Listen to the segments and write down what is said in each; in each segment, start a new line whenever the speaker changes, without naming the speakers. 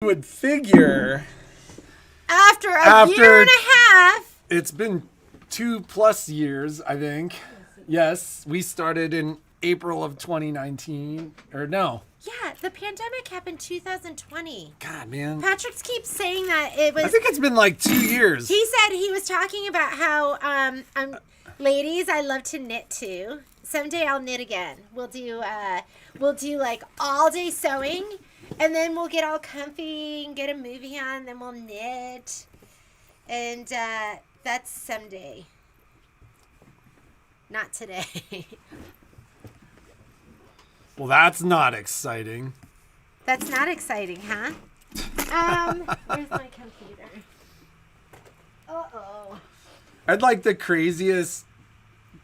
would figure
After a year and a half.
It's been 2+ years, I think. Yes, we started in April of 2019. Or no.
Yeah, the pandemic happened 2020.
God, man.
Patrick keeps saying that it was...
I think it's been like 2 years.
He said he was talking about how, ladies, I love to knit too. Someday I'll knit again. We'll do like all day sewing, and then we'll get all comfy and get a movie on, then we'll knit. And that's someday. Not today.
Well, that's not exciting.
That's not exciting, huh? Where's my computer? Uh-oh.
I had like the craziest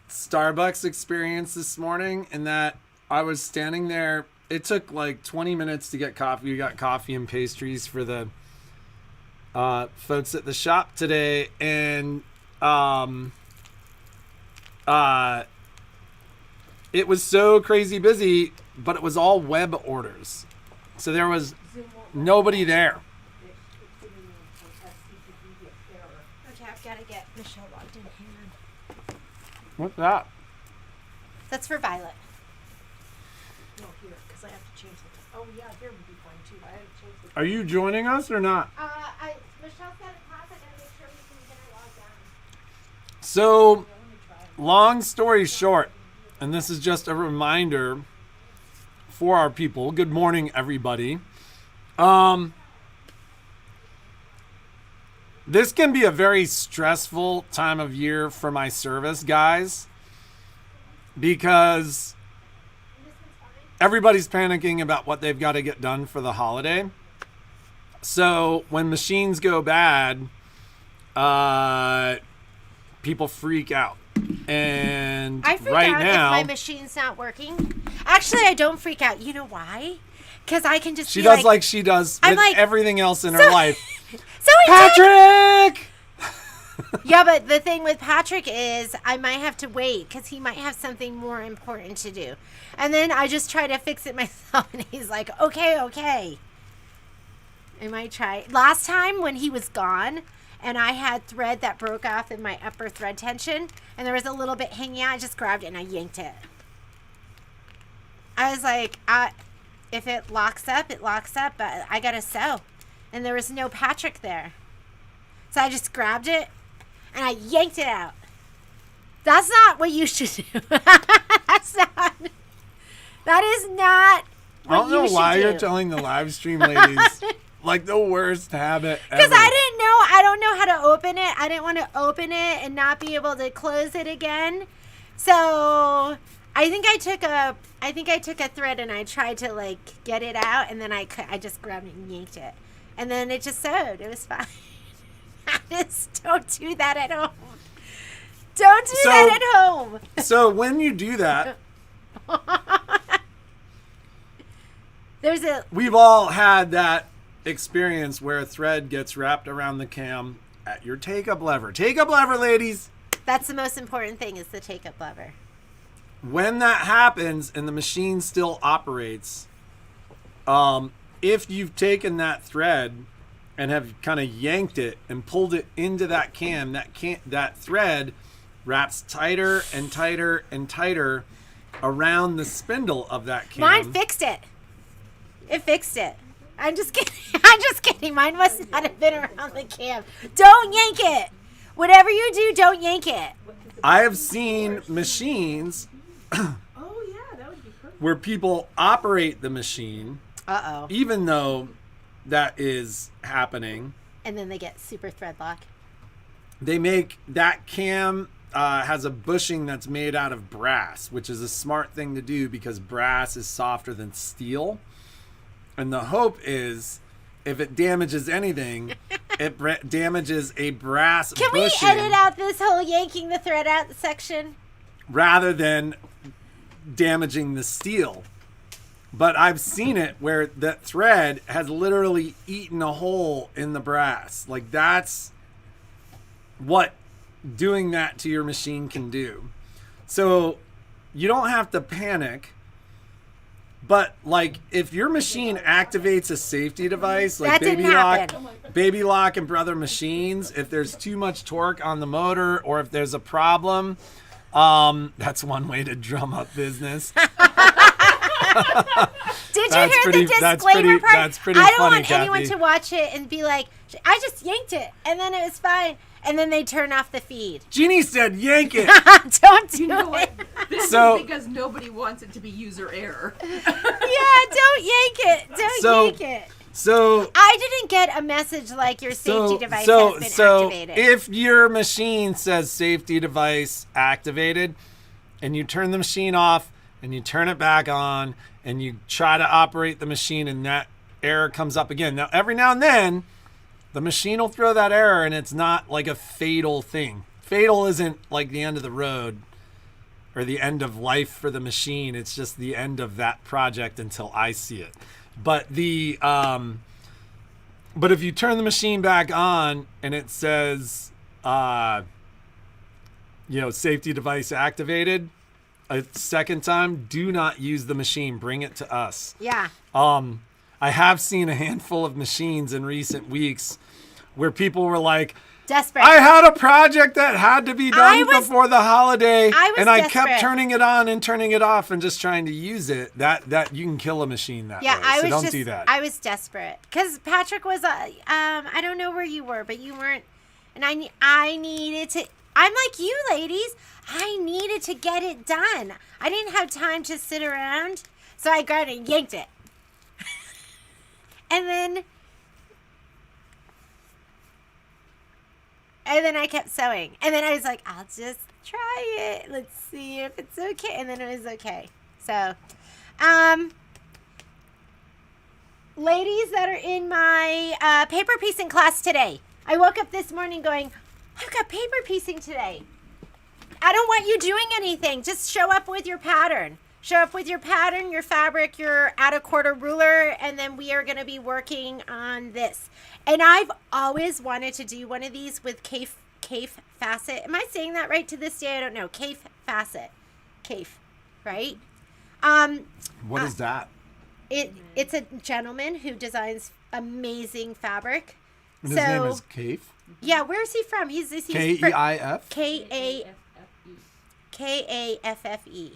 Starbucks experience this morning in that I was standing there. It took like 20 minutes to get coffee. We got coffee and pastries for the folks at the shop today. And it was so crazy busy, but it was all web orders. So there was nobody there.
Okay, I've got to get Michelle logged in. Hang on.
What's that?
That's for Violet.
No, here, because I have to change it. Oh, yeah, here would be fine, too. I had to change it.
Are you joining us or not?
Michelle's got a class. I got to make sure we can get her logged down.
So, long story short, and this is just a reminder for our people. Good morning, everybody. This can be a very stressful time of year for my service guys because everybody's panicking about what they've got to get done for the holiday. So when machines go bad, people freak out. And
I freak
right
out
now,
if my machine's not working. Actually, I don't freak out. You know why? Because I can just
she
be
does like she does with everything else in her life.
So
Patrick!
Yeah, but the thing with Patrick is I might have to wait because he might have something more important to do. And then I just try to fix it myself, and he's like, okay. I might try. Last time when he was gone, and I had thread that broke off in my upper thread tension, and there was a little bit hanging out, I just grabbed it and I yanked it. I was like, if it locks up, it locks up, but I gotta sew. And there was no Patrick there. So I just grabbed it and I yanked it out. That's not what you should do. That is not what
I don't know why
do.
you're telling the live stream ladies like the worst habit ever.
Because I don't know how to open it. I didn't want to open it and not be able to close it again. So I think I took a thread and I tried to like get it out, and then I just grabbed it and yanked it, and then it just sewed. It was fine. Just don't do that at home. Don't do that at home.
So when you do that, we've all had that experience where a thread gets wrapped around the cam at your take-up lever. Take-up lever, ladies.
That's the most important thing, is the take-up lever.
When that happens and the machine still operates, if you've taken that thread and have kind of yanked it and pulled it into that cam, that thread wraps tighter and tighter and tighter around the spindle of that cam.
Mine fixed it. It fixed it. I'm just kidding. I'm just kidding. Mine must not have been around the cam. Don't yank it. Whatever you do, don't yank it.
I have seen machines where people operate the machine, even though that is happening,
and then they get super thread lock.
They make that cam has a bushing that's made out of brass, which is a smart thing to do because brass is softer than steel. And the hope is, if it damages anything, it damages a brass
bushing. Can we edit out this whole yanking the thread out section?
Rather than damaging the steel. But I've seen it where that thread has literally eaten a hole in the brass. Like, that's what doing that to your machine can do. So you don't have to panic. But like, if your machine activates a safety device, like
That didn't happen.
Baby Lock and Brother Machines, if there's too much torque on the motor or if there's a problem, that's one way to drum up business.
Did you hear the disclaimer part?
That's pretty
I don't
funny,
want anyone
Kathy.
to watch it and be like, I just yanked it and then it was fine. And then they turn off the feed.
Jeannie said, yank it.
Don't do
You know
it.
what? This
So-
is because nobody wants it to be user error.
Yeah, don't yank it. Don't yank it.
So
I didn't get a message like your safety device has been activated.
if your machine says safety device activated and you turn the machine off and you turn it back on and you try to operate the machine and that error comes up again. Now, every now and then, the machine will throw that error and it's not like a fatal thing. Fatal isn't like the end of the road or the end of life for the machine. It's just the end of that project until I see it. But but if you turn the machine back on and it says, safety device activated, a second time, do not use the machine. Bring it to us.
Yeah.
I have seen a handful of machines in recent weeks where people were like,
Desperate.
I had a project that had to be done before the holiday, and I
desperate.
kept turning it on and turning it off and just trying to use it. That you can kill a machine that
Yeah,
way. So don't do that.
I was desperate because Patrick was. I don't know where you were, but you weren't. And I needed to. I'm like you, ladies. I needed to get it done. I didn't have time to sit around, so I got it and yanked it. And then I kept sewing. And then I was like, I'll just try it. Let's see if it's okay. And then it was okay. So, ladies that are in my paper piecing class today, I woke up this morning going, I've got paper piecing today. I don't want you doing anything. Just show up with your pattern. Show up with your pattern, your fabric, your out of quarter ruler, and then we are going to be working on this. And I've always wanted to do one of these with Cafe Facet. Am I saying that right to this day? I don't know. Cafe Facet. Cafe, right?
What is that?
It's a gentleman who designs amazing fabric.
And his name is Kaif?
Yeah, where is he from? He's
K-E-I-F?
K-A-F-F-E.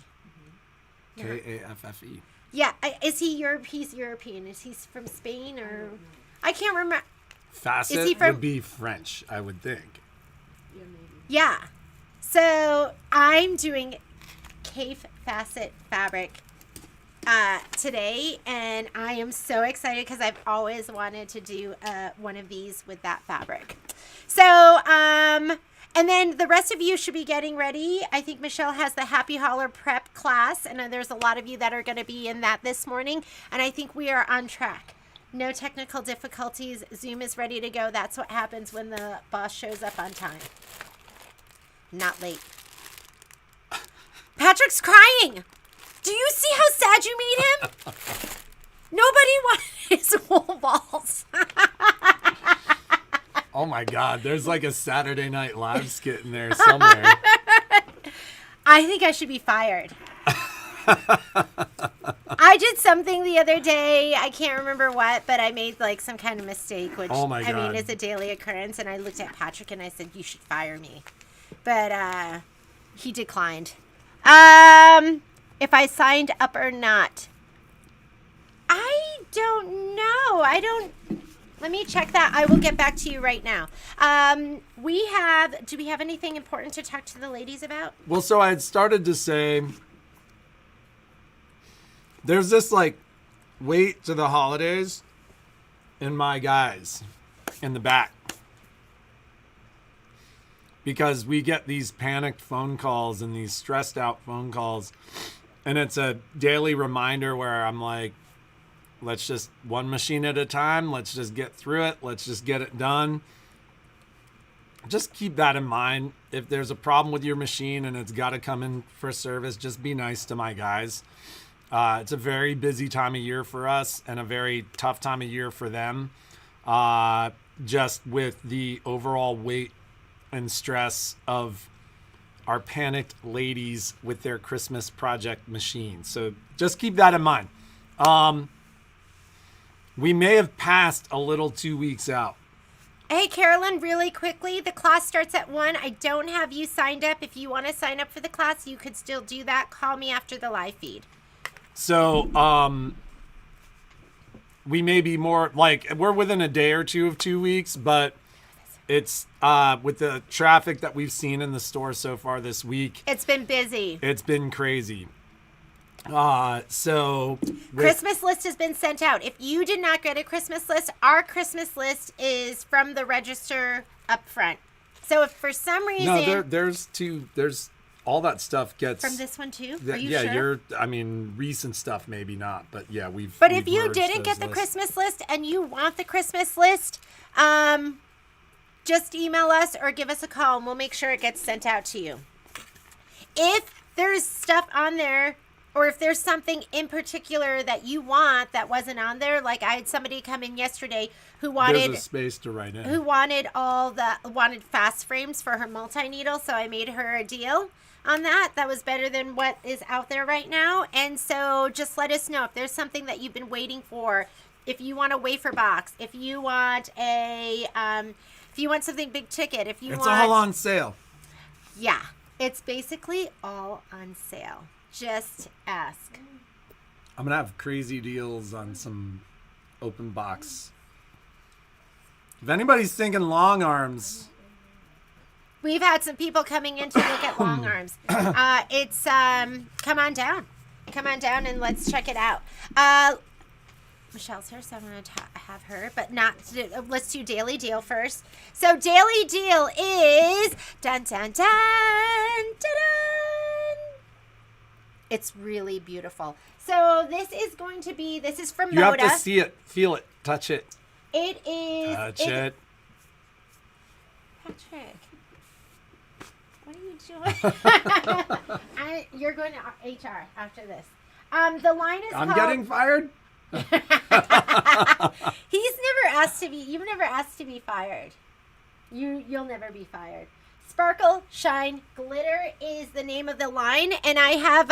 K-A-F-F-E.
Yeah, is he Europe? He's European. Is he from Spain or? I can't remember.
Facet
Is he from-
would be French, I would think.
Yeah, maybe.
Yeah. So I'm doing Cafe Facet fabric today, and I am so excited because I've always wanted to do one of these with that fabric. So, and then the rest of you should be getting ready. I think Michelle has the Happy Holler prep class, and there's a lot of you that are going to be in that this morning, and I think we are on track. No technical difficulties. Zoom is ready to go. That's what happens when the boss shows up on time. Not late. Patrick's crying. Do you see how sad you made him? Nobody wanted his wool balls.
Oh my God, there's like a Saturday Night Live skit in there somewhere.
I think I should be fired. I did something the other day. I can't remember what, but I made like some kind of mistake, which
Oh my
I mean
God.
is a daily occurrence. And I looked at Patrick and I said, "You should fire me," but he declined. If I signed up or not, I don't know. Let me check that. I will get back to you right now. Do we have anything important to talk to the ladies about?
Well, so I had started to say, there's this like wait to the holidays in my guys in the back. Because we get these panicked phone calls and these stressed out phone calls. And it's a daily reminder where I'm like, let's just one machine at a time. Let's just get through it. Let's just get it done. Just keep that in mind. If there's a problem with your machine and it's got to come in for service, just be nice to my guys. It's a very busy time of year for us and a very tough time of year for them. Just with the overall weight and stress of our panicked ladies with their Christmas project machines. So just keep that in mind. We may have passed a little 2 weeks out.
Hey, Carolyn, really quickly, the class starts at 1. I don't have you signed up. If you want to sign up for the class, you could still do that. Call me after the live feed.
So, we may be more, like, we're within a day or two of 2 weeks, but it's, with the traffic that we've seen in the store so far this week.
It's been busy.
It's been crazy.
Christmas list has been sent out. If you did not get a Christmas list, our Christmas list is from the register up front. So if for some reason...
No, there's all that stuff gets...
From this one too?
Are
you
sure?
sure?
Recent stuff maybe not, but yeah, we've...
But
we've
if you
merged
didn't get
those
the
lists.
Christmas list and you want the Christmas list, just email us or give us a call and we'll make sure it gets sent out to you. If there's stuff on there, or if there's something in particular that you want that wasn't on there, like I had somebody come in yesterday who wanted...
There's a space to write in.
Who wanted fast frames for her multi-needle, so I made her a deal on that. That was better than what is out there right now. And so just let us know if there's something that you've been waiting for. If you want a wafer box, if you want something big ticket,
It's all on sale.
Yeah, it's basically all on sale. Just ask.
I'm going to have crazy deals on some open box. If anybody's thinking long arms...
We've had some people coming in to look at long arms. It's come on down and let's check it out. Michelle's here, so I'm going to have her, but let's do Daily Deal first. So Daily Deal is dun dun dun dun dun. It's really beautiful. So this is from Moda.
You have to see it, feel it, touch it.
It is.
Touch it.
Patrick, what are you doing? You're going to HR after this. The line is
I'm
called...
getting fired?
You've never asked to be fired. You'll never be fired. Sparkle, Shine, Glitter is the name of the line, and I have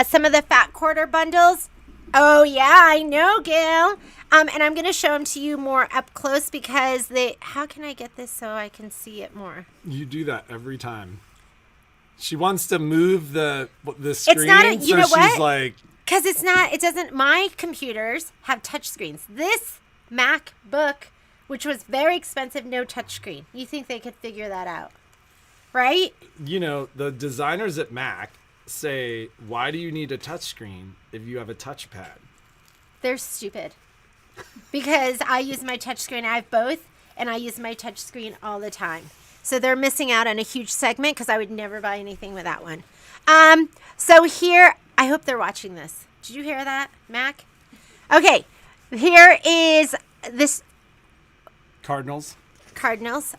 some of the fat quarter bundles. Oh yeah, I know, Gail. And I'm gonna show them to you more up close because how can I get this so I can see it more?
You do that every time. She wants to move the screen, she's
what?
like...
Because my computers have touch screens. This MacBook, which was very expensive, no touchscreen. You think they could figure that out, right?
You know, the designers at Mac say, why do you need a touchscreen if you have a touchpad?
They're stupid. Because I use my touchscreen. I have both, and I use my touchscreen all the time. So they're missing out on a huge segment because I would never buy anything with that one. So here, I hope they're watching this. Did you hear that, Mac? Okay, here is this...
Cardinals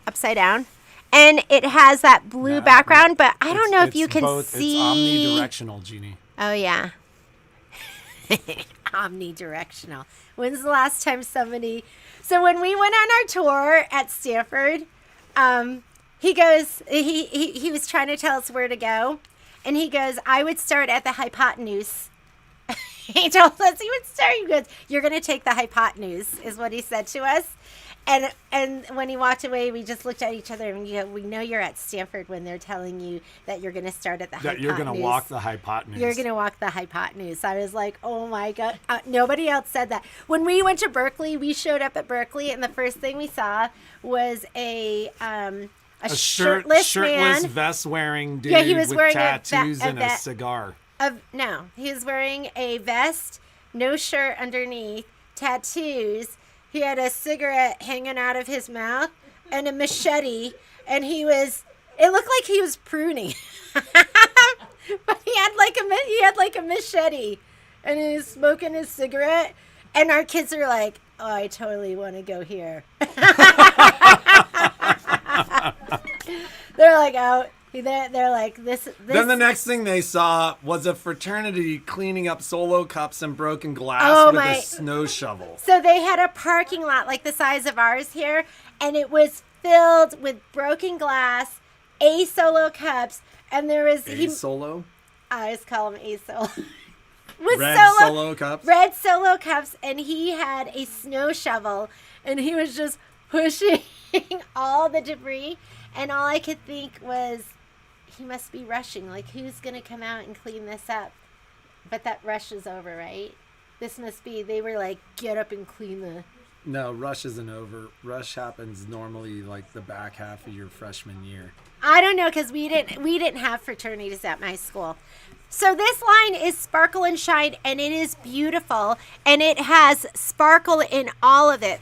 upside down, and it has that blue background, but I don't know if you can see.
It's omnidirectional, Jeannie.
Oh yeah. Omnidirectional. When's the last time somebody... So when we went on our tour at Stanford, he goes, he was trying to tell us where to go, and he goes, I would start at the hypotenuse. He told us he goes, you're going to take the hypotenuse, is what he said to us. And when he walked away, we just looked at each other and we know you're at Stanford when they're telling you that you're going to start at the hypotenuse.
That you're going to walk the hypotenuse.
You're going to walk the hypotenuse. I was like, oh my God. Nobody else said that. When we went to Berkeley, we showed up at Berkeley, and the first thing we saw was a shirtless man.
vest-wearing dude
he was
with
wearing
tattoos and a cigar.
No, he was wearing a vest, no shirt underneath, tattoos. He had a cigarette hanging out of his mouth and a machete, and it looked like he was pruning. But he had like a machete, and he was smoking his cigarette, and our kids are like, oh, I totally want to go here. They're like, oh, they're like, this.
Then the next thing they saw was a fraternity cleaning up Solo cups and broken glass with a snow shovel.
So they had a parking lot like the size of ours here, and it was filled with broken glass, Solo cups, and there was...
Solo?
I always call him Solo. with
Red solo cups.
red solo cups, and he had a snow shovel, and he was just pushing all the debris, and all I could think was, he must be rushing. Like, who's gonna come out and clean this up? But that rush is over, right? This must be. They were like, get up and clean the.
No, rush isn't over. Rush happens normally like the back half of your freshman year.
I don't know, because we didn't have fraternities at my school. So this line is Sparkle and Shine, and it is beautiful, and it has sparkle in all of it.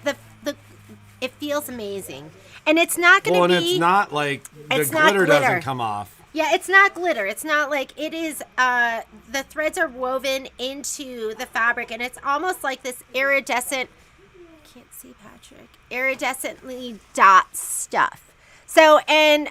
It feels amazing, and it's not going to be.
Well, and it's not like the
it's not
glitter
glitter.
doesn't come off.
Yeah, it's not glitter. It's not like it is. The threads are woven into the fabric, and it's almost like this iridescent. I can't see Patrick. Iridescently dot stuff. So, and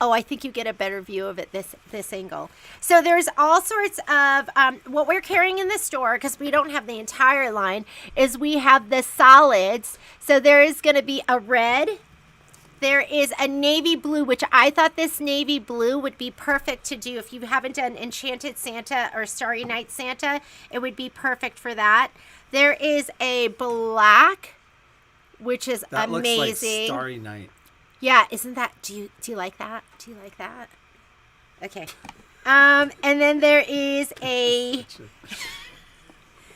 oh, I think you get a better view of it this angle. So there's all sorts of what we're carrying in the store, because we don't have the entire line, is we have the solids. So there is going to be a red. There is a navy blue, which I thought this navy blue would be perfect to do. If you haven't done Enchanted Santa or Starry Night Santa, it would be perfect for that. There is a black, which is
That
amazing.
looks like Starry Night.
Yeah, isn't that? Do you like that? Do you like that? Okay. And then there is a.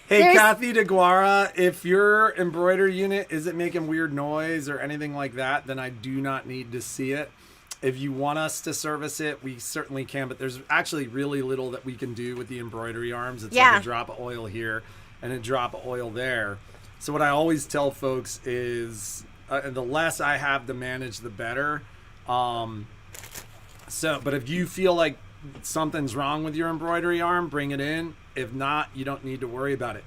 Hey,
There's-
Kathy DeGuara, if your embroidery unit isn't making weird noise or anything like that, then I do not need to see it. If you want us to service it, we certainly can, but there's actually really little that we can do with the embroidery arms. It's like a drop of oil here and a drop of oil there. So what I always tell folks is the less I have to manage, the better. But if you feel like something's wrong with your embroidery arm, bring it in. If not, you don't need to worry about it.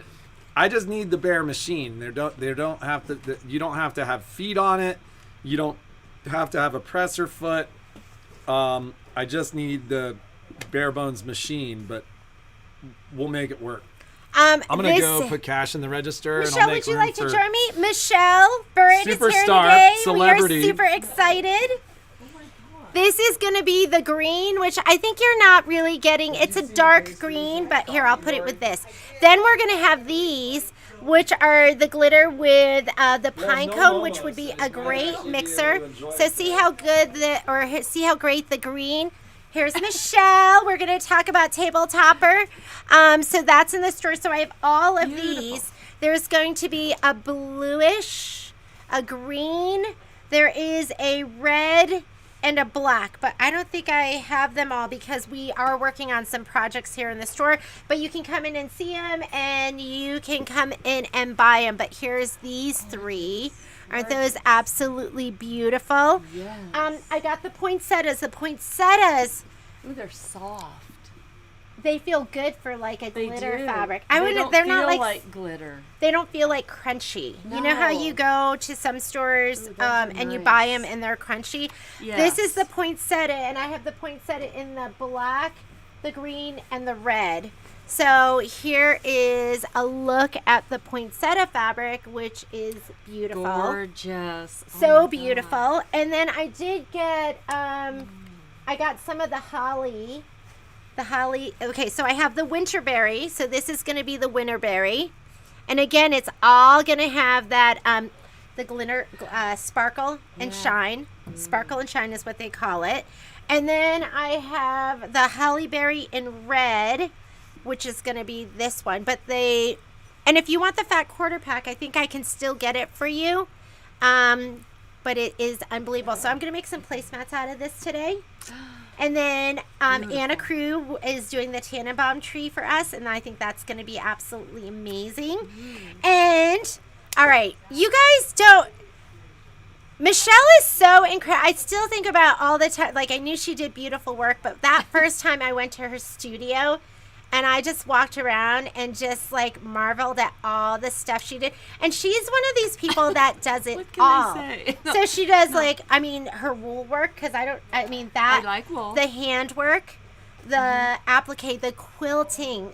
I just need the bare machine. You don't have to have feet on it. You don't have to have a presser foot. I just need the bare bones machine, but we'll make it work. I'm gonna go put cash in the register.
Michelle,
and I'll make
would you
room
like to
for
join me? Michelle Bird is here
Superstar,
today.
celebrity.
We are super excited. This is going to be the green, which I think you're not really getting. It's a dark green, but here, I'll put it with this. Then we're going to have these, which are the glitter with the pine cone, which would be a great mixer. So see how good see how great the green. Here's Michelle. We're going to talk about Table Topper. So that's in the store. So I have all of these. There's going to be a bluish, a green. There is a red and a black, but I don't think I have them all because we are working on some projects here in the store. But you can come in and see them, and you can come in and buy them. But here's these three. Aren't those absolutely beautiful?
Yes.
I got the poinsettias. The poinsettias,
Ooh, they're soft.
they feel good for like a
They
glitter
do.
fabric.
They're
not
feel
like
glitter.
they don't feel like crunchy. You know how
No.
you go to some stores
Ooh, those are
and you buy them
nice.
and they're crunchy?
Yes.
This is the poinsettia, and I have the poinsettia in the black, the green, and the red. So here is a look at the poinsettia fabric, which is beautiful.
Gorgeous. Oh
So
my
beautiful.
God.
And then I did get, I got some of the holly. Okay, so I have the winterberry. So this is going to be the winterberry. And again, it's all going to have that, the glitter, sparkle and shine. Sparkle and shine is what they call it. And then I have the hollyberry in red, which is going to be this one. And if you want the fat quarter pack, I think I can still get it for you. But it is unbelievable. So I'm going to make some placemats out of this today. And then Anna Crew is doing the Tannenbaum tree for us, and I think that's going to be absolutely amazing. And, all right, you guys don't... Michelle is so incredible. I still think about all the time. Like, I knew she did beautiful work, but that first time I went to her studio, and I just walked around and just, like, marveled at all the stuff she did. And she's one of these people that does it
What can
all.
I say?
So she does, like, I mean, her wool work, because that,
I like wool.
the handwork, the applique, the quilting.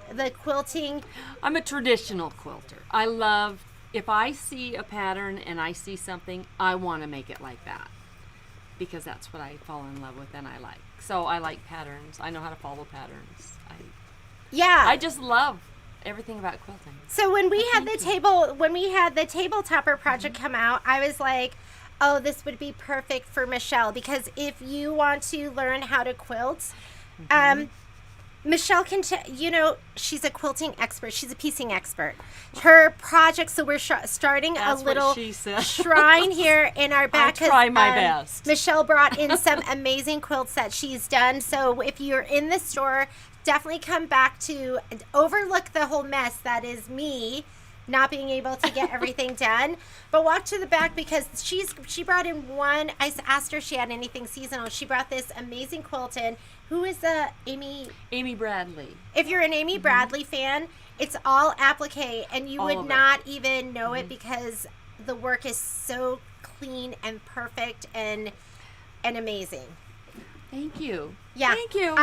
I'm a traditional quilter. I love, if I see a pattern and I see something, I want to make it like that. Because that's what I fall in love with and I like. So I like patterns. I know how to follow patterns.
Yeah.
I just love everything about quilting.
So when we had the table topper project come out, I was like, oh, this would be perfect for Michelle, because if you want to learn how to quilt, Michelle can, she's a quilting expert. She's a piecing expert. Her project, so we're starting
That's
a little
what she said.
shrine here in our back.
I try my best.
Michelle brought in some amazing quilts that she's done. So if you're in the store, definitely come back to overlook the whole mess that is me not being able to get everything done, but walk to the back, because she brought in one. I asked her if she had anything seasonal. She brought this amazing quilt in. Who is
Amy Bradley.
If you're an Amy Bradley fan, it's all applique, and you would not even know it, because the work is so clean and perfect and amazing.
Thank you.
Yeah.
Thank you.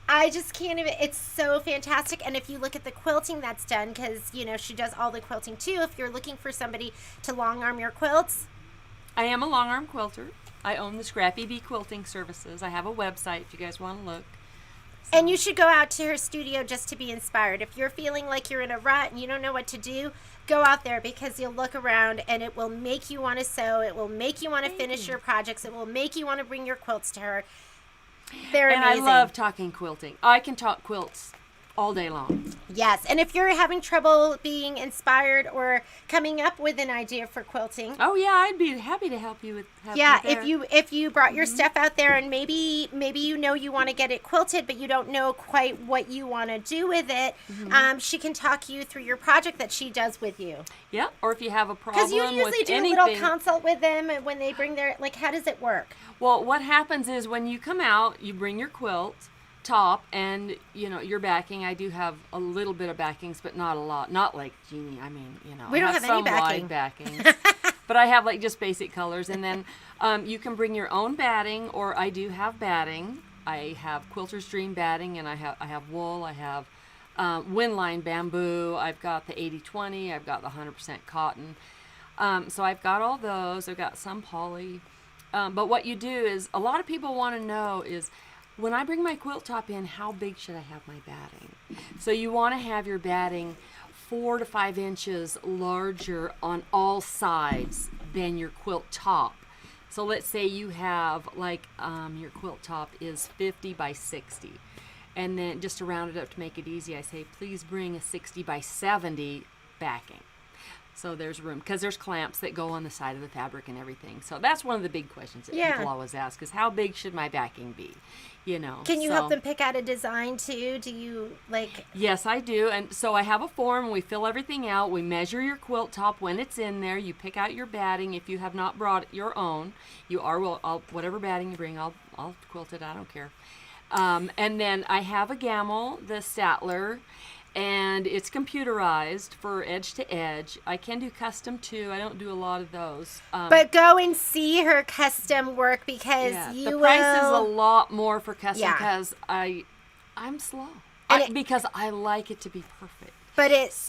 I just can't even, it's so fantastic. And if you look at the quilting that's done, because, she does all the quilting too. If you're looking for somebody to long arm your quilts.
I am a long arm quilter. I own the Scrappy Bee Quilting Services. I have a website if you guys want to look. So.
And you should go out to her studio just to be inspired. If you're feeling like you're in a rut and you don't know what to do, go out there, because you'll look around and it will make you want to sew. It will make you want to finish your projects. It will make you want to bring your quilts to her. They're amazing.
And I love talking quilting. I can talk quilts all day long.
Yes, and if you're having trouble being inspired or coming up with an idea for quilting,
oh yeah, I'd be happy to help you with.
If you brought your stuff out there, and maybe you want to get it quilted, but you don't know quite what you want to do with it, she can talk you through your project that she does with you.
Yeah, or if you have a problem,
because you usually do
anything,
a little consult with them when they bring their, like, how does it work?
Well, what happens is when you come out, you bring your quilt top and your backing. I do have a little bit of backings, but not a lot. Not like Jeannie. I mean,
we don't
I
have
some
any backing.
wide backings, but I have like just basic colors. And then you can bring your own batting, or I do have batting. I have Quilter's Dream batting, and I have wool. I have Windline bamboo. I've got the 80/20. I've got the 100% cotton. So I've got all those. I've got some poly. But what you do is, a lot of people want to know is, when I bring my quilt top in, how big should I have my batting? So you want to have your batting 4 to 5 inches larger on all sides than your quilt top. So let's say you have, like, your quilt top is 50 by 60. And then just to round it up to make it easy, I say, please bring a 60 by 70 backing. So there's room, because there's clamps that go on the side of the fabric and everything. So that's one of the big questions that people always ask, is how big should my backing be? Can you help them pick out a design too? Do you, like? Yes, I do. And so I have a form. We fill everything out. We measure your quilt top when it's in there. You pick out your batting. If you have not brought your own, whatever batting you bring, I'll quilt it. I don't care. And then I have a Gamble, the Statler, and it's computerized for edge to edge. I can do custom too. I don't do a lot of those. But go and see her custom work, because the price is a lot more for custom, because I'm slow. Because I like it to be perfect. But it's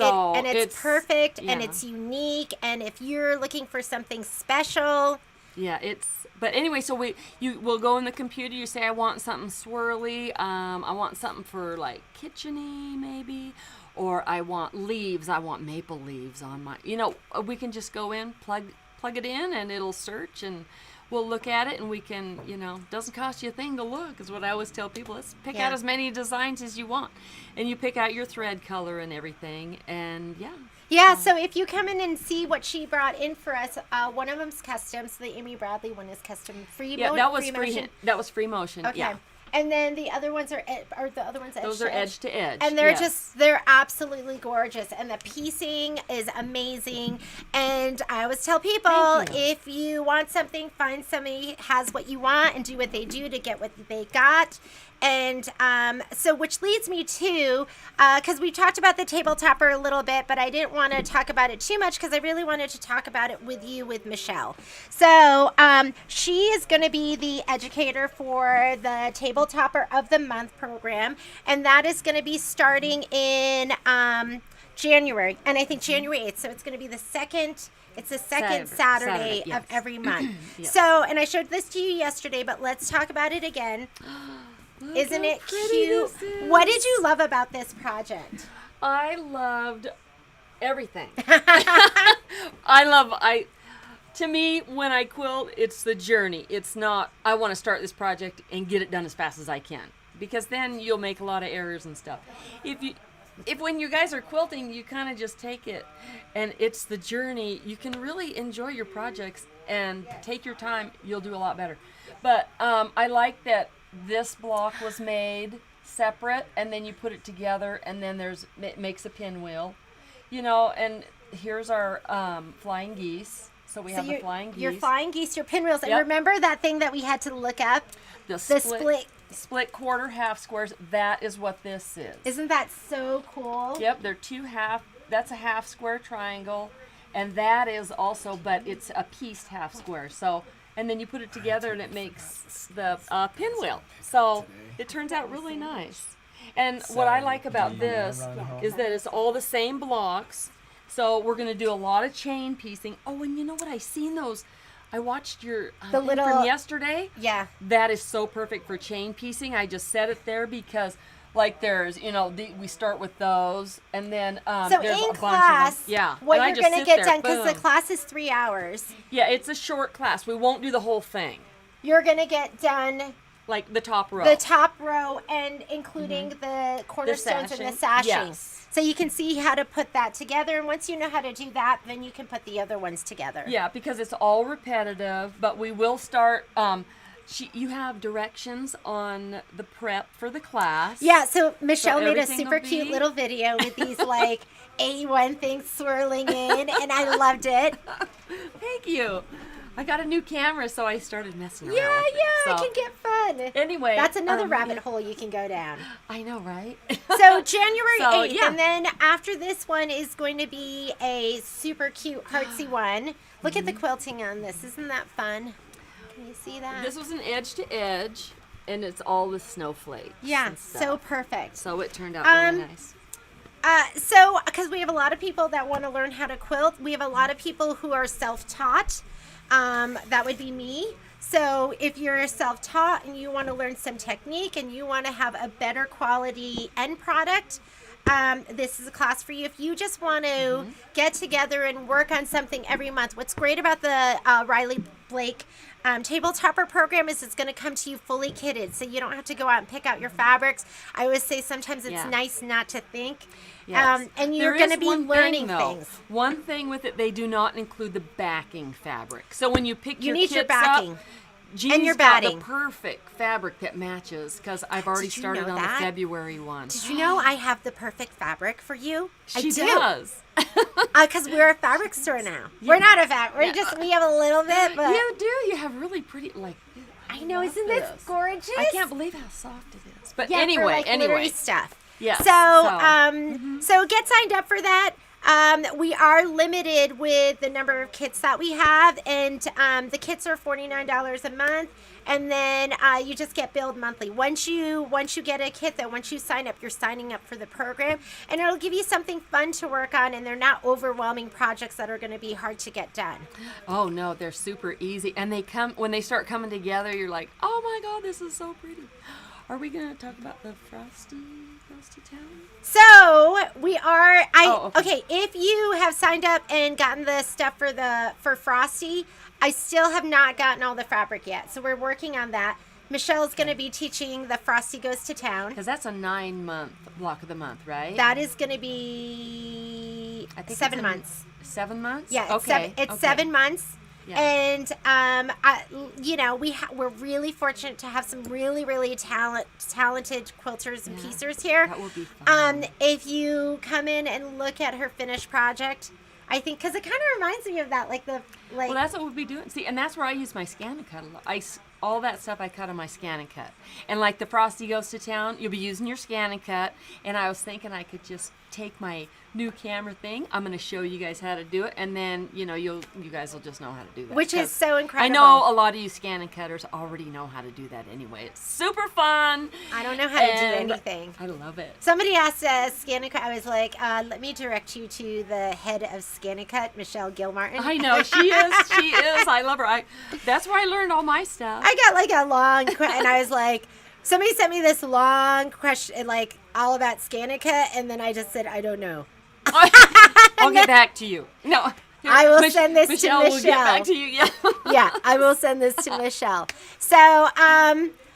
perfect, and it's unique, and if you're looking for something special. Yeah, but anyway, so we'll go in the computer, you say, I want something swirly, I want something for like kitchen-y maybe, or I want leaves, I want maple leaves on my, we can just go in, plug it in, and it'll search, and we'll look at it, and we can, doesn't cost you a thing to look, is what I always tell people. Let's pick out as many designs as you want, and you pick out your thread color and everything, and Yeah, so if you come in and see what she brought in for us, one of them's custom, so the Amy Bradley one is custom. That was free motion. Okay. Yeah. And then the other ones are edge to edge. Those are edge to edge. And they're absolutely gorgeous. And the piecing is amazing. And I always tell people, if you want something, find somebody who has what you want and do what they do to get what they got. And so, which leads me to, because we talked about the table topper a little bit, but I didn't want to talk about it too much, because I really wanted to talk about it with Michelle. So she is going to be the educator for the Table Topper of the Month program, and that is going to be starting in January, and I think January 8th. So it's going to be the second. It's the second Saturday of every month. Yes. So, and I showed this to you yesterday, but let's talk about it again. Isn't it cute? What did you love about this project? I loved everything. To me, when I quilt, it's the journey. It's not, I want to start this project and get it done as fast as I can. Because then you'll make a lot of errors and stuff. If when you guys are quilting, you kind of just take it and it's the journey, you can really enjoy your projects and take your time, you'll do a lot better. But I like that this block was made separate and then you put it together and then it makes a pinwheel. You know, and here's our flying geese. So we have the flying geese.
Your flying geese, your pinwheels. And
Yep.
remember that thing that we had to look up?
The split quarter half squares. That is what this is.
Isn't that so cool?
Yep, they're that's a half square triangle. And that is also, but it's a pieced half square. So, and then you put it together and it makes the pinwheel. So it turns out really nice. And what I like about this is that it's all the same blocks. So we're going to do a lot of chain piecing. Oh, and you know what? I seen those. I watched your thing from yesterday.
Yeah.
That is so perfect for chain piecing. I just set it there because, like, there's, we start with those, and then
so
there's
in
a bunch
class,
of them. Yeah.
what
and
you're going to get done, because the class is 3 hours.
Yeah, it's a short class. We won't do the whole thing.
You're going to get done
like the top row.
The top row, and including the cornerstones and the sashing.
Yes.
So you can see how to put that together, and once you know how to do that, then you can put the other ones together.
Yeah, because it's all repetitive, but we will start. You have directions on the prep for the class.
Yeah, so Michelle made a
everything
super
will
cute
be-
little video with these like A1 things swirling in, and I loved it.
Thank you. I got a new camera, so I started messing around
Yeah,
with it.
yeah, it
So,
can get fun.
Anyway.
That's another rabbit hole you can go down.
I know, right?
So January 8th,
yeah.
and then after this one is going to be a super cute heartsy one. Look at the quilting on this. Isn't that fun? Can you see that?
This was an edge to edge, and it's all the snowflakes.
Yeah,
and stuff.
so perfect.
So it turned out really nice.
So, because we have a lot of people that want to learn how to quilt, we have a lot of people who are self-taught. That would be me. So if you're self-taught and you want to learn some technique and you want to have a better quality end product, this is a class for you. If you just want to get together and work on something every month, what's great about the Riley Blake table topper program is it's going to come to you fully kitted, so you don't have to go out and pick out your fabrics. I always say sometimes it's nice not to think.
Yes.
And you're going to be learning things.
One thing with it, they do not include the backing fabric. So when you pick
You
your
need
kits
your backing.
up, Jean's
and your
got
batting.
the perfect fabric that matches, because I've already
Did you
started
know
on
that?
the February one.
Did you know I have the perfect fabric for you?
She
I do.
does.
Because we're a fabric store now. We're not a fabric. We have a little bit, but
You do. You have really pretty,
I know. Isn't this gorgeous?
I can't believe how soft it is. But
Yeah,
anyway,
for like glittery
anyway.
stuff.
Yes.
So get signed up for that. We are limited with the number of kits that we have, and the kits are $49 a month, and then you just get billed monthly. Once you get a kit, though, once you sign up, you're signing up for the program, and it'll give you something fun to work on, and they're not overwhelming projects that are going to be hard to get done.
Oh no, they're super easy, and when they start coming together, you're like, oh my god, this is so pretty. Are we gonna talk about the Frosty Town?
So we are.
Okay.
If you have signed up and gotten the stuff for Frosty, I still have not gotten all the fabric yet. So we're working on that. Michelle's going to be teaching the Frosty Goes to Town.
Because that's a 9-month block of the month, right?
That is going to be
I think
7 months.
7 months?
Yeah, it's
okay.
It's 7 months.
Yeah.
And we're really fortunate to have some really talented quilters and piecers here.
That will be fun.
If you come in and look at her finished project, I think because it kind of reminds me of that,
Well, that's what we'll be doing. See, and that's where I use my scan and cut a lot. All that stuff I cut on my scan and cut. And like the Frosty Goes to Town, you'll be using your scan and cut. And I was thinking I could just take my new camera thing. I'm going to show you guys how to do it, and then you guys will just know how to do that.
which is so incredible.
I know a lot of you scan and cutters already know how to do that anyway. It's super fun.
I don't know how to do
and
anything.
I love it.
Somebody asked Scan and Cut. I was like, let me direct you to the head of Scan and Cut, Michelle Gilmartin.
I know she is. She is. I love her. That's where I learned all my stuff.
I got like a long and I was like, somebody sent me this long question, like all about Scanica, and then I just said, I don't know.
I'll get back to you. No. Here,
I will send this to
Michelle. Will get back to you. Yeah.
Yeah, I will send this to Michelle. So,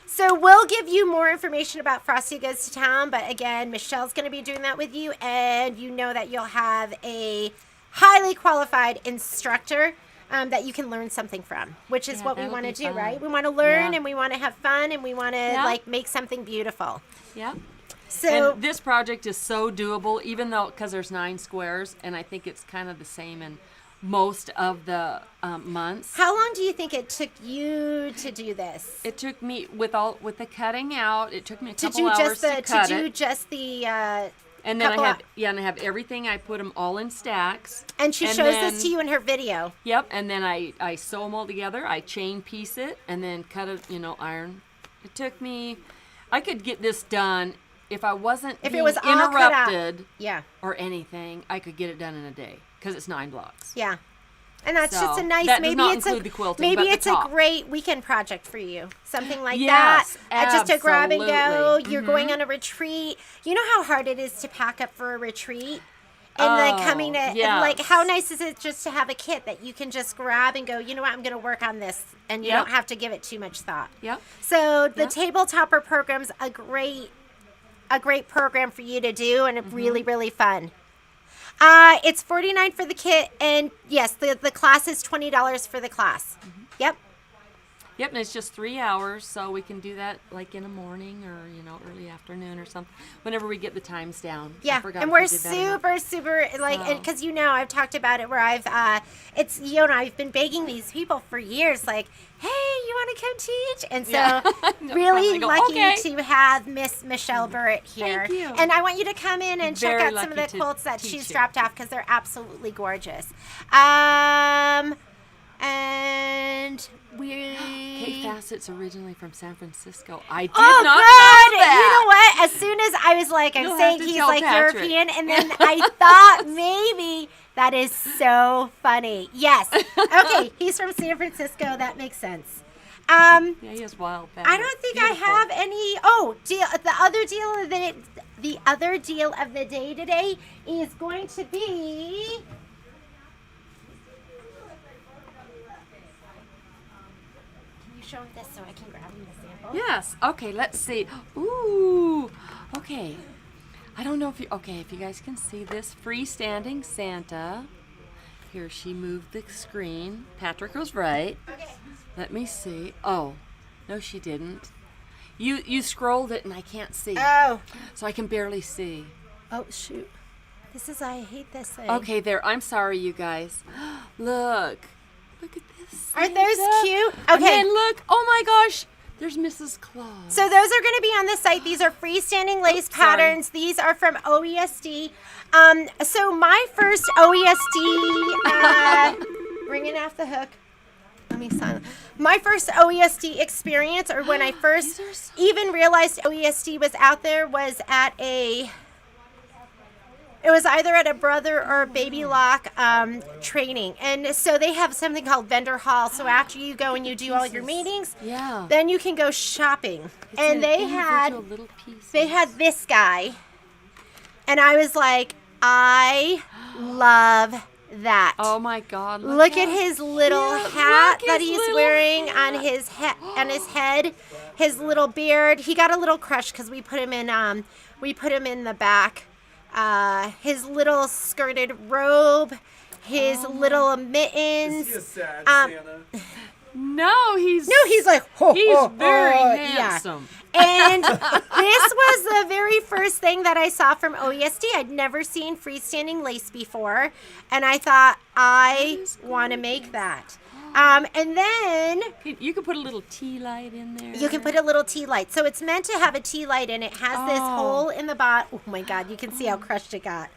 so we'll give you more information about Frosty Goes to Town, but again, Michelle's going to be doing that with you, and you know that you'll have a highly qualified instructor that you can learn something from, which is what we want to do,
fun.
right? We want to learn,
Yeah.
and we want to have fun, and we want to like make something beautiful.
Yeah.
So
And this project is so doable, even though, because there's 9 squares, and I think it's kind of the same in most of the months.
how long do you think it took you to do this?
It took me, with the cutting out, it took me a
To
couple
do
hours
just the
to cut
to do
it.
just the
And then
couple
I have, and I have everything, I put them all in stacks.
and she
and
shows
then-
this to you in her video.
Yep, and then I sew them all together, I chain piece it, and then cut it, iron. It took me, I could get this done if I wasn't
If it
being
was all cut out.
interrupted
Yeah.
or anything, I could get it done in a day, because it's 9 blocks.
Yeah. And that's
So,
just a nice,
that does
maybe
not
it's
include
a
the quilting,
maybe
but the
it's a
top.
great weekend project for you. Something like
Yes,
that. Just a grab and go.
absolutely.
You're going on a retreat. You know how hard it is to pack up for a retreat? And then coming to, and like,
yes.
how nice is it just to have a kit that you can just grab and go, you know what, I'm going to work on this. And you
Yep.
don't have to give it too much thought.
Yep.
So the
Yep.
Tabletopper program's a great program for you to do, and
Mm-hmm.
really, really fun. It's $49 for the kit, and yes, the class is $20 for the class.
Mm-hmm.
Yep.
Yep, and it's just 3 hours, so we can do that like in the morning or early afternoon or something. Whenever we get the times down. I
Yeah,
forgot
and
if
we're
we did that or not.
super like,
So-
because I've talked about it where I've I've been begging these people for years, like, hey, you want to come teach? And so
Yeah. No
really
problem. I go,
lucky
"Okay."
to have Miss Michelle Burritt here.
Thank you.
And I want you to come in and check
Very
out some of the
lucky to
quilts that
teach
she's
you.
dropped off, because they're absolutely gorgeous. And we.
Kate Fassett's originally from San Francisco. I did
Oh,
not
good.
know that.
You know what? As soon as I was like, I'm
You'll
saying
have to
he's
tell
like
Patrick.
European, and then I thought maybe that is so funny. Yes. Okay, he's from San Francisco. That makes sense.
Yeah, he has wild
I don't think I have any. Oh, the other deal of the day today is going to be. Can you show him this so I can grab him the sample?
Yes. Okay, let's see. Ooh. Okay. I don't know if if you guys can see this freestanding Santa. Here, she moved the screen. Patrick was right.
Okay.
Let me see. Oh, no, she didn't. You scrolled it and I can't see.
Oh.
So I can barely see.
Oh, shoot. I hate this thing.
Okay, there. I'm sorry, you guys. Look at this.
Aren't those
Santa.
cute?
And
Okay.
then look. Oh my gosh. There's Mrs. Claus.
So those are going to be on the site. These are freestanding lace
Oops, sorry.
patterns. These are from OESD. So my first OESD, bringing off the hook. Let me silence. My first OESD experience, or when I first
These are so-
even realized OESD was out there, was at it was either at a Brother or Baby Lock training. And so they have something called vendor hall. So after you go and you do all your meetings,
Yeah.
then you can go shopping.
It's
And
an
they had
individual little piece.
this guy, and I was like, I love that.
Oh my God!
Look at
how
his little
cute.
hat
Look,
that
his
he's
little
wearing
hat.
on his head, his little beard. He got a little crush because we put him in the back. His little skirted robe, his little mittens.
sad
Santa?
No, he's
He's like,
he's very
yeah.
handsome.
And this was the very first thing that I saw from OESD. I'd never seen freestanding lace before, and I thought, I want to make that. And then
You could put a little tea light in there.
you can put a little tea light. So it's meant to have a tea light, and it has this
Oh.
hole in the bottom. Oh my God, you can see how crushed it got.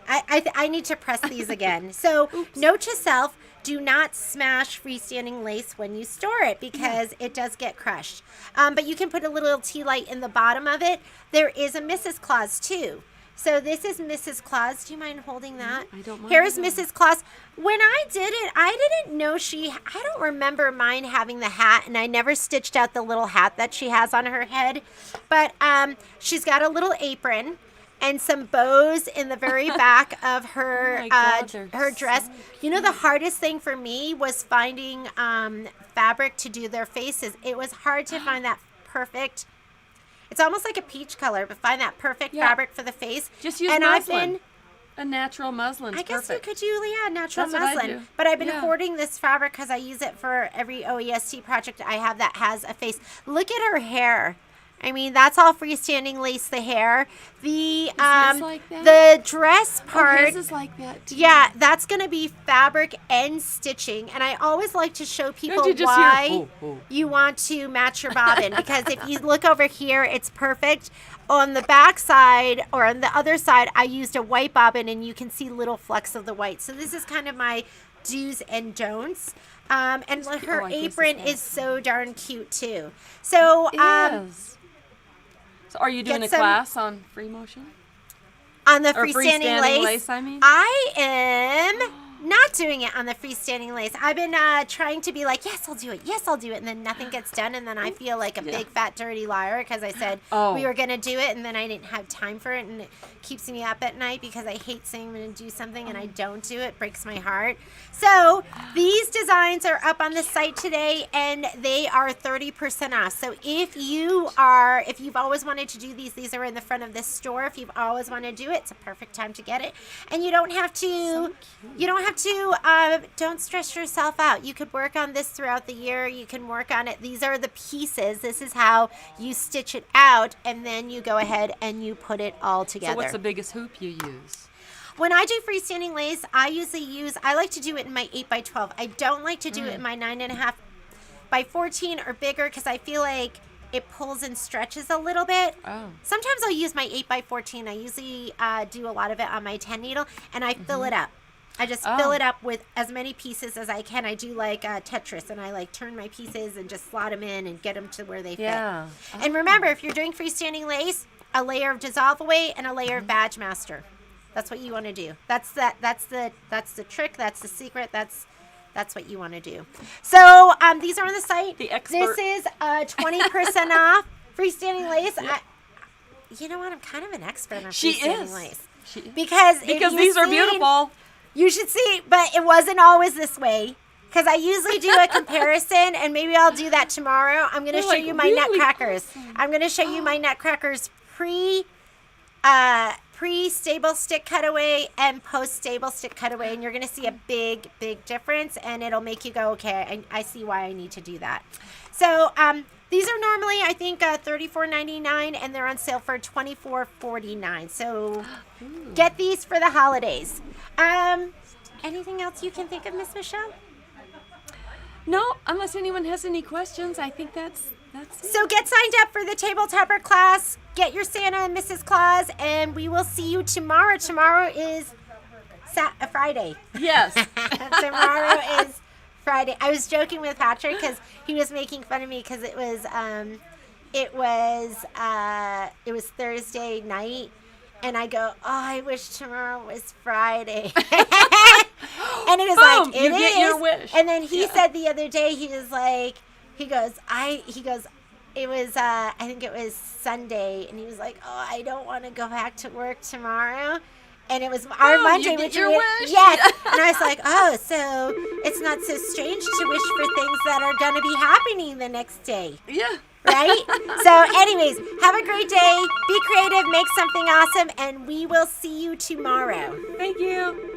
I need to press these again. So note to self, do not smash freestanding lace when you store it, because it does get crushed. But you can put a little tea light in the bottom of it. There is a Mrs. Claus too. So this is Mrs. Claus. Do you mind holding that?
I don't mind
Here's
at all.
Mrs. Claus. When I did it, I didn't know I don't remember mine having the hat, and I never stitched out the little hat that she has on her head. But she's got a little apron and some bows in the very back of her
Oh my God, they're
her dress.
so
You know, the hardest thing for me was finding fabric to do their faces. It was hard to find that perfect. It's almost like a peach color, but find that perfect
Yeah.
fabric for the face.
Just use
and
muslin. A natural muslin.
I guess
perfect.
you could do natural
That's what I
muslin.
do.
But I've been
Yeah.
hoarding this fabric because I use it for every OEST project I have that has a face. Look at her hair. I mean, that's all freestanding lace. The hair, the
like that?
the dress part.
Oh, his is like that too.
Yeah, that's going to be fabric and stitching. And I always like to show people
you just
why
hear, "Oh, oh."
you want to match your bobbin. Because if you look over here, it's perfect. On the back side or on the other side, I used a white bobbin, and you can see little flecks of the white. So this is kind of my do's and don'ts. And her
Oh, I guess
apron
it's
is so darn cute too. So
It is. So are you doing
get
a
some-
class on free motion?
on the
Or
freestanding lace,
I mean.
I am not doing it on the freestanding lace. I've been trying to be like, yes, I'll do it. Yes, I'll do it. And then nothing gets done. And then I feel like a big, fat, dirty liar because I said
Oh.
we were going to do it. And then I didn't have time for it. And it keeps me up at night because I hate saying I'm going to do something and I don't do it. Breaks my heart. So these designs are up on the site today and they are 30% off. So if you've always wanted to do these are in the front of this store. If you've always wanted to do it, it's a perfect time to get it. And you don't have to, don't stress yourself out. You could work on this throughout the year. You can work on it. These are the pieces. This is how you stitch it out. And then you go ahead and you put it all together.
So what's the biggest hoop you use?
When I do freestanding lace, I like to do it in my 8x12. I don't like to do it in my 9.5 by 14 or bigger because I feel like it pulls and stretches a little bit.
Oh.
Sometimes I'll use my 8x14. I usually do a lot of it on my 10 needle and I fill it up. I just fill it up with as many pieces as I can. I do like Tetris and I like turn my pieces and just slot them in and get them to where they
Yeah.
fit. And remember, if you're doing freestanding lace, a layer of dissolve away and a layer of badge master. That's what you want to do. That's the trick. That's the secret. That's what you want to do. So these are on the site.
The expert.
This is 20% off freestanding lace. You know what? I'm kind of an expert on
She
freestanding
is.
lace.
She is.
Because
These are beautiful.
You should see, but it wasn't always this way. Because I usually do a comparison, and maybe I'll do that tomorrow. I'm going to
They're
show
like
you my
really
nutcrackers.
awesome.
I'm going to show you my nutcrackers pre-stable stick cutaway and post-stable stick cutaway, and you're going to see a big, big difference, and it'll make you go, okay, I see why I need to do that. So these are normally, I think, $34.99, and they're on sale for $24.49. So get these for the holidays. Anything else you can think of, Miss Michelle?
No, unless anyone has any questions, I think that's it.
So get signed up for the Table Topper class. Get your Santa and Mrs. Claus, and we will see you tomorrow. Tomorrow is Friday.
Yes.
Tomorrow is Friday. I was joking with Patrick because he was making fun of me because it was Thursday night, and I go, oh, I wish tomorrow was Friday. And it was
Boom,
like, it
you get
is.
your wish.
And then he said the other day, he was like, it was, I think it was Sunday, and he was like, oh, I don't want to go back to work tomorrow. And it was our
Boom,
Monday,
you get
which
your wish.
yes. And I was like, oh, so it's not so strange to wish for things that are going to be happening the next day.
Yeah.
Right? So anyways, have a great day. Be creative, make something awesome, and we will see you tomorrow.
Thank you.